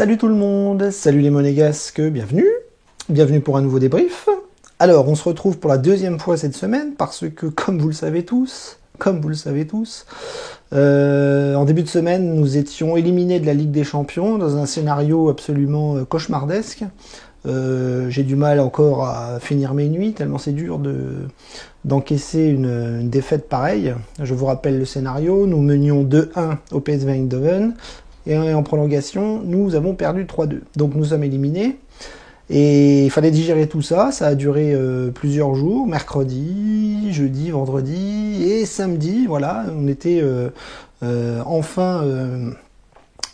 Salut tout le monde, salut les monégasques, bienvenue pour un nouveau débrief. Alors, on se retrouve pour la deuxième fois cette semaine parce que, comme vous le savez tous, en début de semaine, nous étions éliminés de la Ligue des Champions dans un scénario absolument cauchemardesque. J'ai du mal encore à finir mes nuits, tellement c'est dur d'encaisser une défaite pareille. Je vous rappelle le scénario, nous menions 2-1 au PSV Eindhoven, et en prolongation, nous avons perdu 3-2. Donc nous sommes éliminés, et il fallait digérer tout ça, ça a duré plusieurs jours, mercredi, jeudi, vendredi et samedi, voilà, on était enfin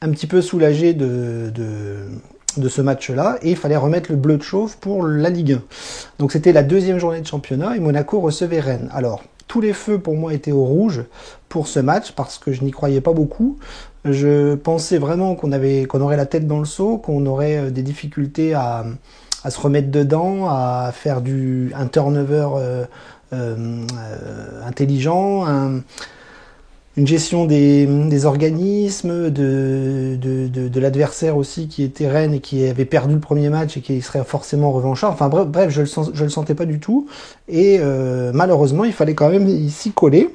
un petit peu soulagés de ce match-là, et il fallait remettre le bleu de chauffe pour la Ligue 1. Donc c'était la deuxième journée de championnat, et Monaco recevait Rennes. Alors, tous les feux pour moi étaient au rouge pour ce match, parce que je n'y croyais pas beaucoup. Je pensais vraiment qu'on aurait la tête dans le seau, qu'on aurait des difficultés à se remettre dedans, à faire un turnover intelligent, une gestion des organismes, de l'adversaire aussi qui était Rennes et qui avait perdu le premier match et qui serait forcément revanchard. Enfin bref, je le sentais pas du tout. Et malheureusement, il fallait quand même s'y coller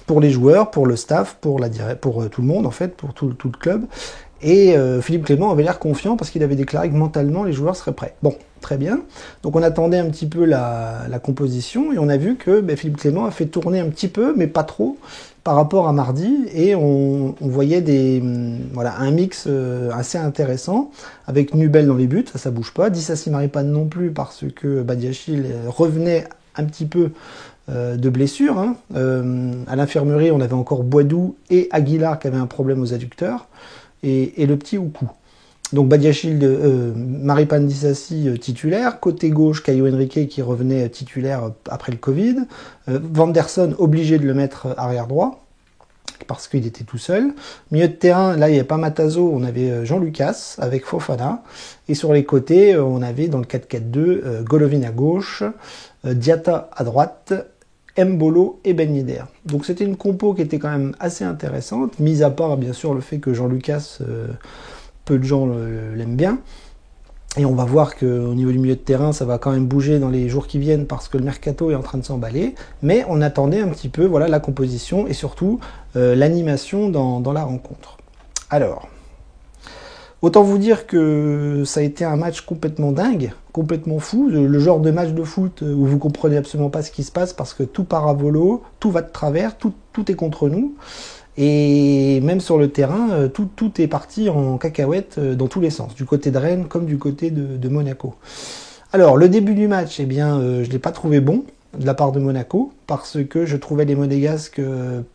pour les joueurs, pour le staff, pour tout le monde en fait, pour tout le club. Et Philippe Clément avait l'air confiant parce qu'il avait déclaré que mentalement les joueurs seraient prêts. Bon, très bien. Donc on attendait un petit peu la composition et on a vu que Philippe Clément a fait tourner un petit peu, mais pas trop, par rapport à mardi. Et on voyait un mix assez intéressant avec Nubel dans les buts, ça bouge pas. Dissassi Maripane non plus parce que Badiachil revenait un petit peu de blessure. À l'infirmerie, on avait encore Boidou et Aguilar qui avaient un problème aux adducteurs. Et le petit Oukou. Donc Badiachil, Maripane Dissassi titulaire, côté gauche Caio Henrique qui revenait titulaire après le Covid, Vanderson obligé de le mettre arrière droit parce qu'il était tout seul. Milieu de terrain, là il n'y avait pas Matazo, on avait Jean Lucas avec Fofana, et sur les côtés on avait dans le 4-4-2 Golovin à gauche, Diatta à droite, Mbolo et Ben Yedder. Donc c'était une compo qui était quand même assez intéressante, mis à part bien sûr le fait que Jean Lucas, peu de gens l'aiment bien. Et on va voir qu'au niveau du milieu de terrain, ça va quand même bouger dans les jours qui viennent parce que le mercato est en train de s'emballer. Mais on attendait un petit peu la composition et surtout l'animation dans la rencontre. Alors, autant vous dire que ça a été un match complètement dingue, complètement fou, le genre de match de foot où vous comprenez absolument pas ce qui se passe parce que tout part à volo, tout va de travers, tout est contre nous. Et même sur le terrain, tout est parti en cacahuète dans tous les sens, du côté de Rennes comme du côté de Monaco. Alors, le début du match, je ne l'ai pas trouvé bon de la part de Monaco, parce que je trouvais les Monégasques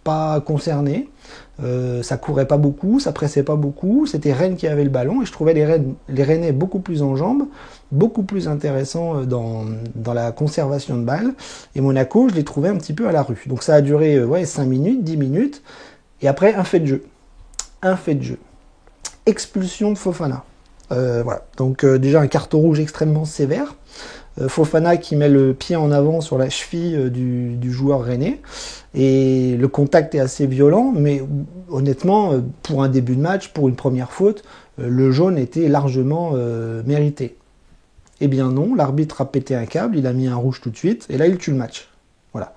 pas concernés. Ça courait pas beaucoup, ça pressait pas beaucoup, c'était Rennes qui avait le ballon, et je trouvais les Rennais beaucoup plus en jambes, beaucoup plus intéressants dans la conservation de balles, et Monaco, je les trouvais un petit peu à la rue. Donc ça a duré 5 minutes, 10 minutes, et après un fait de jeu. Expulsion de Fofana. Voilà. Donc déjà un carton rouge extrêmement sévère. Fofana qui met le pied en avant sur la cheville du joueur rennais, et le contact est assez violent, mais honnêtement, pour un début de match, pour une première faute, le jaune était largement mérité. Eh bien non, l'arbitre a pété un câble, il a mis un rouge tout de suite, et là il tue le match. Voilà.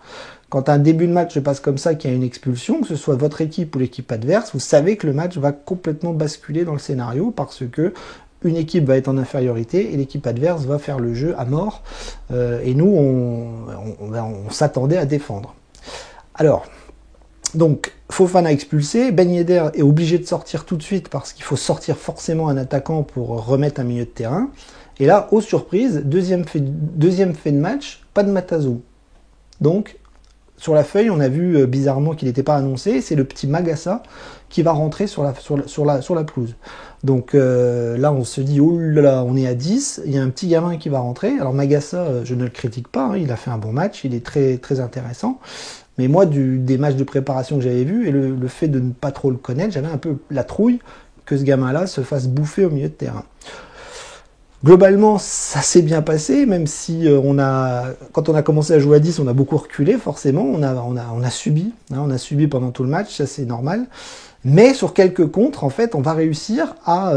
Quand un début de match se passe comme ça, qu'il y a une expulsion, que ce soit votre équipe ou l'équipe adverse, vous savez que le match va complètement basculer dans le scénario parce que une équipe va être en infériorité et l'équipe adverse va faire le jeu à mort. Et nous, on s'attendait à défendre. Alors, donc, Fofana expulsé, Ben Yedder est obligé de sortir tout de suite parce qu'il faut sortir forcément un attaquant pour remettre un milieu de terrain. Et là, aux surprises, deuxième fait de match, pas de Matazo. Donc, sur la feuille, on a vu bizarrement qu'il n'était pas annoncé. C'est le petit Magassa qui va rentrer sur la pelouse. Donc là, on se dit, oh là là, on est à 10. Il y a un petit gamin qui va rentrer. Alors Magassa, je ne le critique pas. Il a fait un bon match. Il est très, très intéressant. Mais moi, des matchs de préparation que j'avais vus et le fait de ne pas trop le connaître, j'avais un peu la trouille que ce gamin-là se fasse bouffer au milieu de terrain. Globalement, ça s'est bien passé, même si quand on a commencé à jouer à 10, on a beaucoup reculé, forcément, on a subi, hein, on a subi pendant tout le match, ça c'est normal. Mais sur quelques contres, en fait, on va réussir à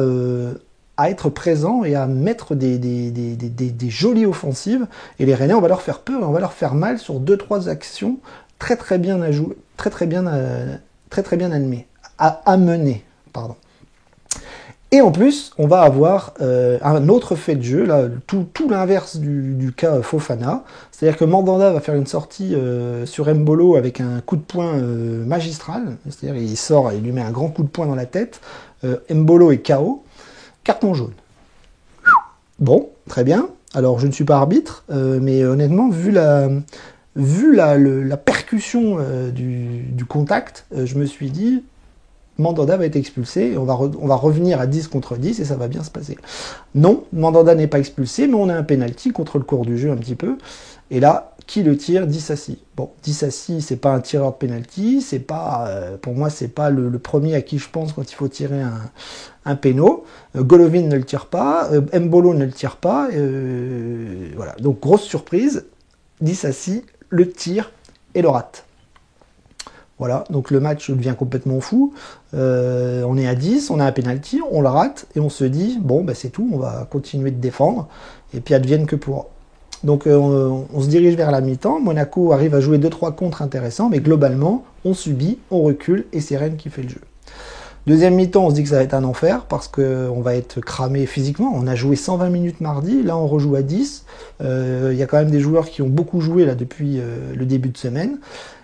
être présent et à mettre des jolies offensives. Et les Rennais, on va leur faire peur, on va leur faire mal sur 2-3 actions très bien à jouer, très bien à mener, pardon. Et en plus, on va avoir un autre fait de jeu, là, tout l'inverse du cas Fofana. C'est-à-dire que Mandanda va faire une sortie sur Mbolo avec un coup de poing magistral. C'est-à-dire il sort, il lui met un grand coup de poing dans la tête. Mbolo est KO. Carton jaune. Bon, très bien. Alors, je ne suis pas arbitre, mais honnêtement, vu la percussion du contact, je me suis dit... Mandanda va être expulsé et on va revenir à 10 contre 10 et ça va bien se passer. Non, Mandanda n'est pas expulsé, mais on a un penalty contre le cours du jeu un petit peu. Et là, qui le tire? Dissassi. Bon, Dissassi, c'est pas un tireur de penalty, c'est pas, pour moi, c'est pas le premier à qui je pense quand il faut tirer un péno. Golovin ne le tire pas, Mbolo ne le tire pas. Voilà, donc grosse surprise, Dissassi le tire et le rate. Voilà, donc le match devient complètement fou. On est à 10, on a un penalty, on le rate et on se dit, bon, bah, c'est tout, on va continuer de défendre et puis advienne que pourra. Donc on se dirige vers la mi-temps, Monaco arrive à jouer 2-3 contres intéressants, mais globalement, on subit, on recule et c'est Rennes qui fait le jeu. Deuxième mi-temps, on se dit que ça va être un enfer parce qu'on va être cramé physiquement. On a joué 120 minutes mardi, là on rejoue à 10. Il y a quand même des joueurs qui ont beaucoup joué là depuis le début de semaine.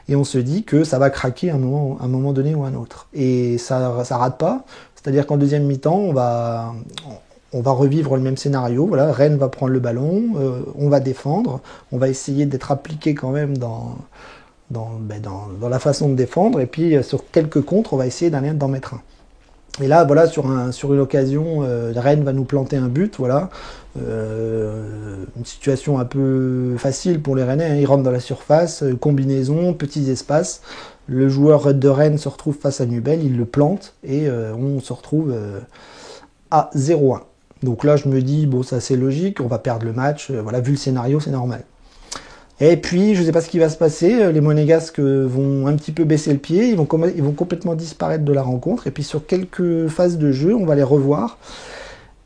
Et on se dit que ça va craquer à un moment donné ou à un autre. Et ça rate pas. C'est-à-dire qu'en deuxième mi-temps, on va revivre le même scénario. Voilà, Rennes va prendre le ballon, on va défendre, on va essayer d'être appliqué quand même dans la façon de défendre. Et puis sur quelques contres, on va essayer d'en mettre un. Et là, voilà, sur une occasion, Rennes va nous planter un but, voilà. Une situation un peu facile pour les Rennais, hein. Ils rentrent dans la surface, combinaison, petits espaces. Le joueur de Rennes se retrouve face à Nubel, il le plante et on se retrouve à 0-1. Donc là, je me dis, bon, ça c'est logique, on va perdre le match. Voilà, vu le scénario, c'est normal. Et puis, je ne sais pas ce qui va se passer, les Monégasques vont un petit peu baisser le pied, ils vont complètement disparaître de la rencontre, et puis sur quelques phases de jeu, on va les revoir,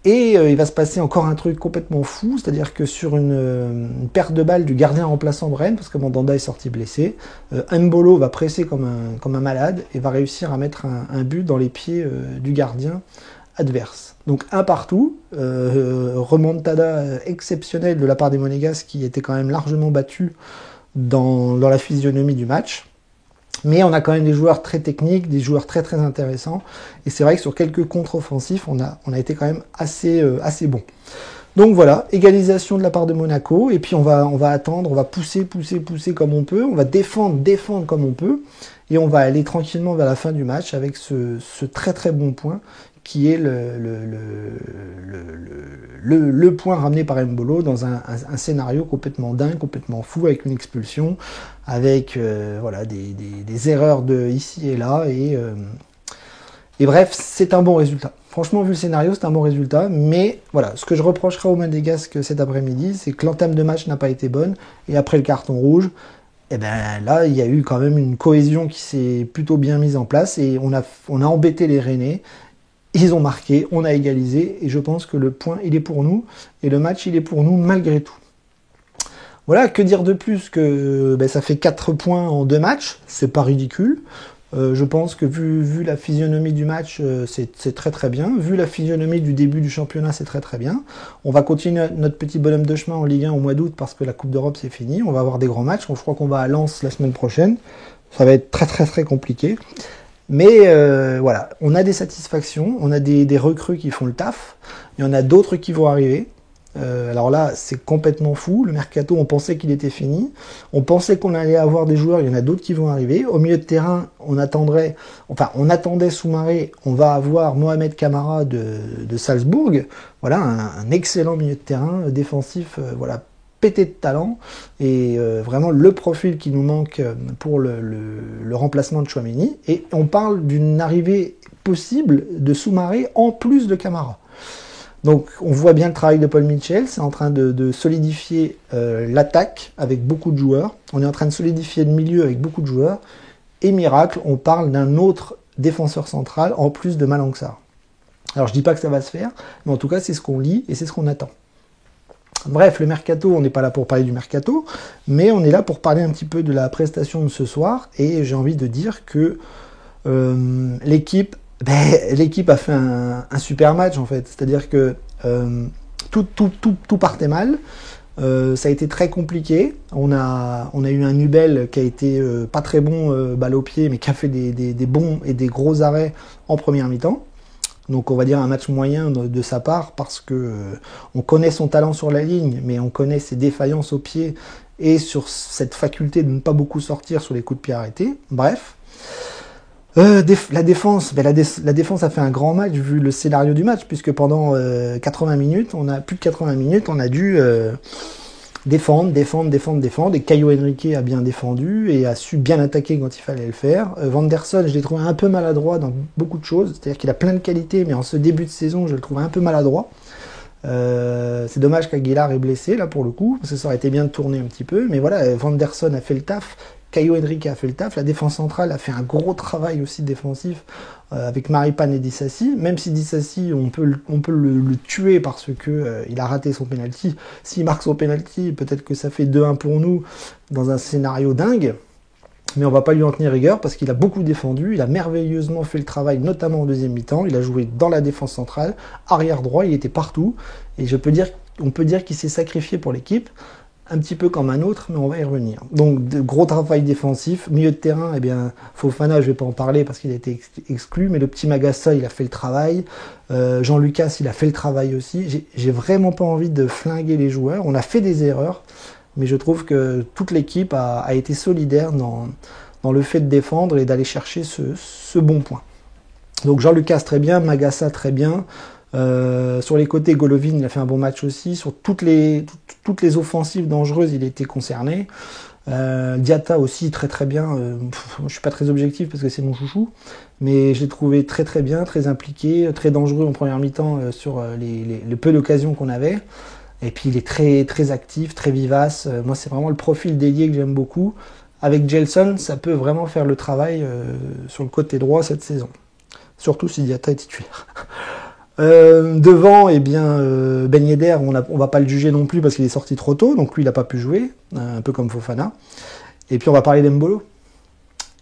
et il va se passer encore un truc complètement fou, c'est-à-dire que sur une perte de balle du gardien remplaçant de Rennes, parce que Mandanda est sorti blessé, Mbolo va presser comme un malade, et va réussir à mettre un but dans les pieds du gardien adverse. Donc un partout, remontada exceptionnelle de la part des Monégasques qui étaient quand même largement battus dans la physionomie du match. Mais on a quand même des joueurs très techniques, des joueurs très très intéressants. Et c'est vrai que sur quelques contre-offensifs, on a été quand même assez bon. Donc voilà, égalisation de la part de Monaco. Et puis on va attendre, on va pousser comme on peut. On va défendre comme on peut. Et on va aller tranquillement vers la fin du match avec ce très très bon point qui est le point ramené par Mbolo dans un scénario complètement dingue, complètement fou, avec une expulsion, avec voilà, des erreurs de ici et là, et bref, c'est un bon résultat. Franchement, vu le scénario, c'est un bon résultat, mais voilà, ce que je reprocherai aux Monégasques cet après-midi, c'est que l'entame de match n'a pas été bonne, et après le carton rouge, et ben là, il y a eu quand même une cohésion qui s'est plutôt bien mise en place, et on a embêté les Rennais. Ils ont marqué, on a égalisé, et je pense que le point, il est pour nous, et le match, il est pour nous malgré tout. Voilà, que dire de plus que ça fait 4 points en 2 matchs, c'est pas ridicule. Je pense que vu la physionomie du match, c'est très très bien. Vu la physionomie du début du championnat, c'est très très bien. On va continuer notre petit bonhomme de chemin en Ligue 1 au mois d'août parce que la Coupe d'Europe c'est fini. On va avoir des grands matchs. Je crois qu'on va à Lens la semaine prochaine. Ça va être très très très compliqué. Mais voilà, on a des satisfactions, on a des recrues qui font le taf, il y en a d'autres qui vont arriver. Alors là, c'est complètement fou. Le mercato, on pensait qu'il était fini. On pensait qu'on allait avoir des joueurs, il y en a d'autres qui vont arriver. Au milieu de terrain, on attendait Soumaré, on va avoir Mohamed Camara de Salzbourg. Voilà, un excellent milieu de terrain défensif, voilà, pété de talent, et vraiment le profil qui nous manque pour le remplacement de Tchouaméni. Et on parle d'une arrivée possible de Soumaré en plus de Camara. Donc on voit bien le travail de Paul Mitchell, c'est en train de solidifier l'attaque avec beaucoup de joueurs, on est en train de solidifier le milieu avec beaucoup de joueurs, et miracle, on parle d'un autre défenseur central en plus de Malang Sarr. Alors je dis pas que ça va se faire, mais en tout cas c'est ce qu'on lit et c'est ce qu'on attend. Bref, le mercato, on n'est pas là pour parler du mercato, mais on est là pour parler un petit peu de la prestation de ce soir, et j'ai envie de dire que l'équipe a fait un super match en fait, c'est-à-dire que tout partait mal, ça a été très compliqué, on a eu un Nubel qui a été pas très bon balle au pied, mais qui a fait des bons et des gros arrêts en première mi-temps. Donc on va dire un match moyen de sa part parce que on connaît son talent sur la ligne, mais on connaît ses défaillances au pied et sur cette faculté de ne pas beaucoup sortir sur les coups de pied arrêtés. Bref, la défense a fait un grand match vu le scénario du match, puisque pendant plus de 80 minutes, on a dû défendre, et Caio Henrique a bien défendu et a su bien attaquer quand il fallait le faire. Vanderson, je l'ai trouvé un peu maladroit dans beaucoup de choses, c'est-à-dire qu'il a plein de qualités, mais en ce début de saison, je le trouve un peu maladroit. C'est dommage qu'Aguilar est blessé, là, pour le coup, parce que ça aurait été bien de tourner un petit peu, mais voilà, Vanderson a fait le taf, Caio Henrique a fait le taf, la défense centrale a fait un gros travail aussi défensif avec Maripane et Disasi, même si Disasi, on peut le tuer parce que il a raté son penalty. S'il marque son penalty, peut-être que ça fait 2-1 pour nous dans un scénario dingue, mais on va pas lui en tenir rigueur parce qu'il a beaucoup défendu, il a merveilleusement fait le travail, notamment en deuxième mi-temps, il a joué dans la défense centrale, arrière droit, il était partout, et on peut dire qu'il s'est sacrifié pour l'équipe, un petit peu comme un autre, mais on va y revenir. Donc, de gros travail défensif. Milieu de terrain, eh bien, Fofana, je vais pas en parler parce qu'il a été exclu, mais le petit Magassa, il a fait le travail. Jean Lucas, il a fait le travail aussi. J'ai vraiment pas envie de flinguer les joueurs. On a fait des erreurs, mais je trouve que toute l'équipe a été solidaire dans le fait de défendre et d'aller chercher ce bon point. Donc, Jean Lucas, très bien. Magassa, très bien. Sur les côtés, Golovin, il a fait un bon match aussi. Sur toutes les offensives dangereuses, il était concerné. Diatta aussi, très très bien. Je suis pas très objectif parce que c'est mon chouchou, mais je l'ai trouvé très très bien, très impliqué, très dangereux en première mi-temps sur les peu d'occasions qu'on avait. Et puis il est très très actif, très vivace. Moi, c'est vraiment le profil d'ailier que j'aime beaucoup. Avec Gelson, ça peut vraiment faire le travail sur le côté droit cette saison. Surtout si Diatta est titulaire. Devant, eh bien, Ben Yedder, on va pas le juger non plus parce qu'il est sorti trop tôt, donc lui il a pas pu jouer, un peu comme Fofana. Et puis on va parler d'Embolo.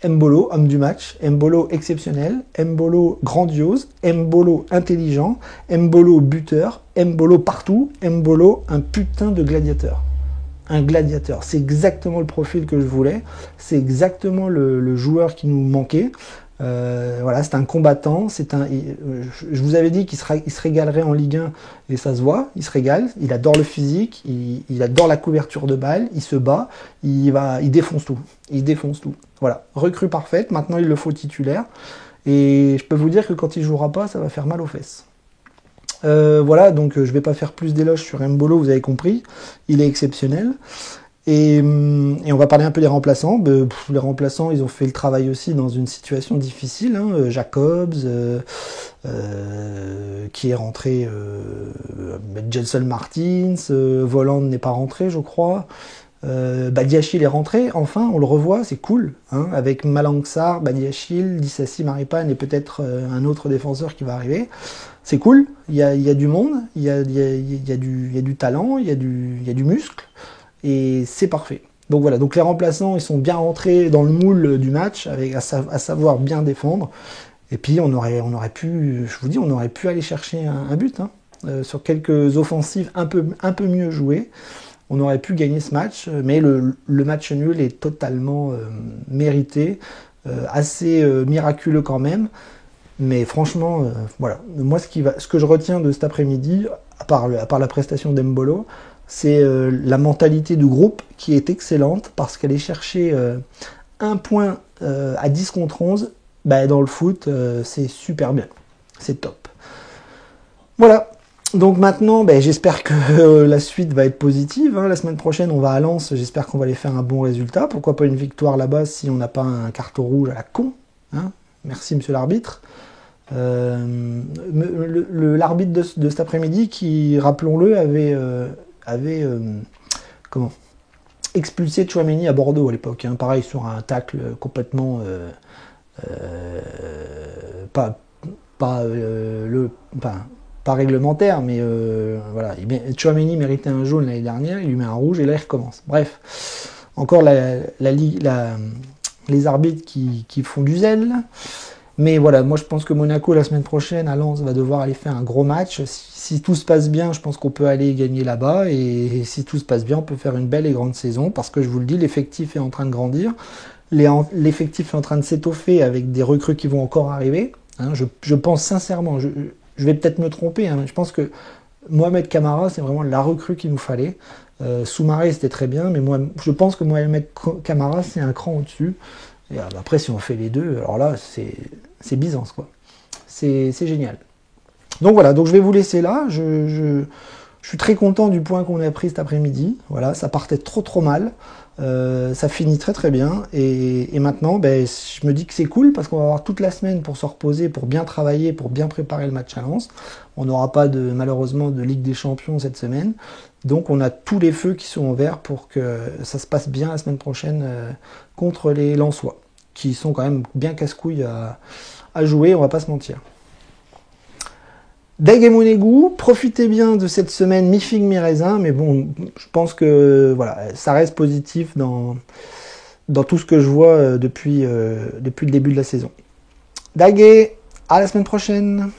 Embolo, homme du match, Embolo exceptionnel, Embolo grandiose, Embolo intelligent, Embolo buteur, Embolo partout, Embolo un putain de gladiateur. Un gladiateur, c'est exactement le profil que je voulais, c'est exactement le joueur qui nous manquait. Voilà, c'est un combattant, je vous avais dit qu'il se régalerait en Ligue 1 et ça se voit, il se régale, il adore le physique, il adore la couverture de balle, il se bat, il défonce tout, Voilà, recrue parfaite, maintenant il le faut titulaire et je peux vous dire que quand il jouera pas, ça va faire mal aux fesses. Voilà, donc je vais pas faire plus d'éloges sur Embolo, vous avez compris, il est exceptionnel. Et on va parler un peu des remplaçants. Les remplaçants, ils ont fait le travail aussi dans une situation difficile. Jacobs, qui est rentré, Gelson Martins, Voland n'est pas rentré, je crois. Badiachil est rentré, enfin, on le revoit, c'est cool. Avec Malang Sarr, Badiachil, Disasi, Maripane et peut-être un autre défenseur qui va arriver. C'est cool, il y a du monde, il y a du talent, il y a du muscle. Et c'est parfait. Donc voilà, donc les remplaçants, ils sont bien rentrés dans le moule du match, à savoir bien défendre. Et puis on aurait pu, je vous dis, on aurait pu aller chercher un but sur quelques offensives un peu mieux jouées. On aurait pu gagner ce match, mais le match nul est totalement mérité, assez miraculeux quand même. Mais franchement, voilà, moi ce que je retiens de cet après-midi, à part la prestation d'Embolo, c'est la mentalité du groupe qui est excellente parce qu'aller chercher un point à 10 contre 11, dans le foot, c'est super bien. C'est top. Voilà. Donc maintenant, j'espère que la suite va être positive. La semaine prochaine, on va à Lens. J'espère qu'on va aller faire un bon résultat. Pourquoi pas une victoire là-bas si on n'a pas un carton rouge à la con. Merci, monsieur l'arbitre. L'arbitre de cet après-midi, qui, rappelons-le, avait comment expulsé Tchouaméni à Bordeaux à l'époque. Hein, pareil, sur un tacle complètement pas, pas réglementaire, mais voilà. Tchouaméni méritait un jaune l'année dernière, il lui met un rouge et là il recommence. Bref, encore les arbitres qui font du zèle. Mais voilà, moi je pense que Monaco la semaine prochaine à Lens va devoir aller faire un gros match. Si tout se passe bien, je pense qu'on peut aller gagner là-bas. Et si tout se passe bien, on peut faire une belle et grande saison. Parce que je vous le dis, l'effectif est en train de grandir. L'effectif est en train de s'étoffer avec des recrues qui vont encore arriver. Hein, je pense sincèrement, je vais peut-être me tromper, hein, mais je pense que Mohamed Camara, c'est vraiment la recrue qu'il nous fallait. Soumaré, c'était très bien, mais moi, je pense que Mohamed Camara, c'est un cran au-dessus. Et après, si on fait les deux, alors là, c'est Byzance, quoi. C'est génial. Donc voilà, donc je vais vous laisser là. Je suis très content du point qu'on a pris cet après-midi. Voilà, ça partait trop mal. Ça finit très bien. Et maintenant, ben, je me dis que c'est cool parce qu'on va avoir toute la semaine pour se reposer, pour bien travailler, pour bien préparer le match à Lens. On n'aura pas malheureusement de Ligue des Champions cette semaine. Donc on a tous les feux qui sont ouverts pour que ça se passe bien la semaine prochaine contre les Lensois, qui sont quand même bien casse-couilles à jouer, on va pas se mentir. Dague et Monégou, profitez bien de cette semaine mi-figue mi-raisin, mais bon, je pense que voilà, ça reste positif dans tout ce que je vois depuis le début de la saison. Dague, à la semaine prochaine.